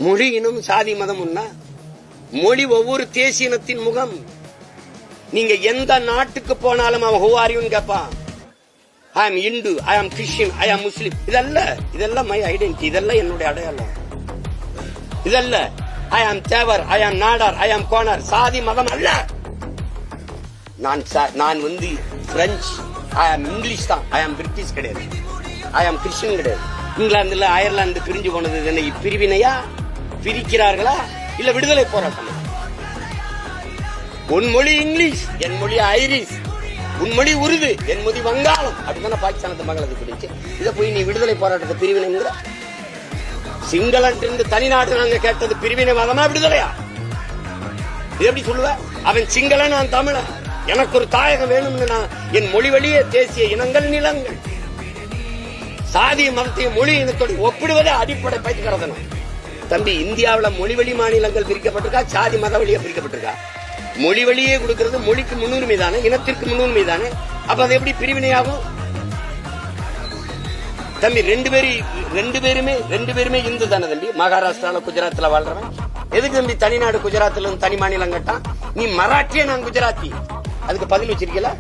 மொழி இனம் சாதி மதம் உண்டா? மொழி ஒவ்வொரு தேசிய இனத்தின் முகம். நீங்க எந்த நாட்டுக்கு போனாலும் அவன் ஹூ ஆர் யூன்னு கேட்பான். ஐ ஆம் இந்து, ஐ ஆம் கிறிஸ்டியன், ஐ ஆம் முஸ்லிம். இதெல்லாம் மை ஐடென்டிட்டி, இதெல்லாம் என்னுடைய அடையாளம். இதல்ல ஐ ஆம் தேவர், ஐ ஆம் நாடார், ஐ ஆம் கோனார். சாதி மதம் அல்ல. நான் வந்து பிரெஞ்சு, ஐ ஆம் இங்கிலீஷ் தான். ஐ ஆம் பிரிட்டிஷ் கிடையாது, ஐ ஆம் கிறிஸ்டியன் கிடையாது. இங்கிலாந்துல அயர்லாந்து பிரிஞ்சு போனது என்ன பிரிவினையா? பிரிக்கிறார்களா இல்ல விடுதலை போராட்டம்? உன் மொழி இங்கிலீஷ், என் மொழி ஐரிஷ். உன் மொழி உருது, என் மொழி வங்காளம். அப்படித்தானே பாகிஸ்தானத்து மகளது பிடிச்சு. இதை போய் நீ விடுதலை போராட்டத்தை பிரிவினைங்கிற? சிங்களன் தனிநாடு நாங்க கேட்டது பிரிவினை வாதமா விடுதலையா? இது எப்படி சொல்லுவ? அவன் சிங்களன், நான் தமிழன். எனக்கு ஒரு தாயகம் வேணும்னு நான் என் மொழி வழியே தேசிய இனங்கள் நிலங்கள் சாதிய மதத்தையும் மொழி இனத்தோடு ஒப்பிடுவதே அடிப்படை பயிற்சிக்கிறதனும். தம்பி, இந்தியாவில் மொழி வழி மாநிலங்கள் பிரிக்கப்பட்டிருக்கா, சாதி மத வழியா பிரிக்கப்பட்டிருக்கா? மொழி வழியே கொடுக்கிறது மொழிக்கு முன்னுரிமை தானே, இனத்திற்கு முன்னுரிமை தானே. அப்ப அது எப்படி பிரிவினையாகும்? தம்பி, ரெண்டு பேருமே இந்து தானே தம்பி. மகாராஷ்டிரால குஜராத்ல வாழ்றவன் எதுக்கு தம்பி தனிநாடு குஜராத்ல தனி மாநிலம் கேட்டான்? நீ மராட்டிய, நான் குஜராத்தி. அதுக்கு பதில் வச்சிருக்கல.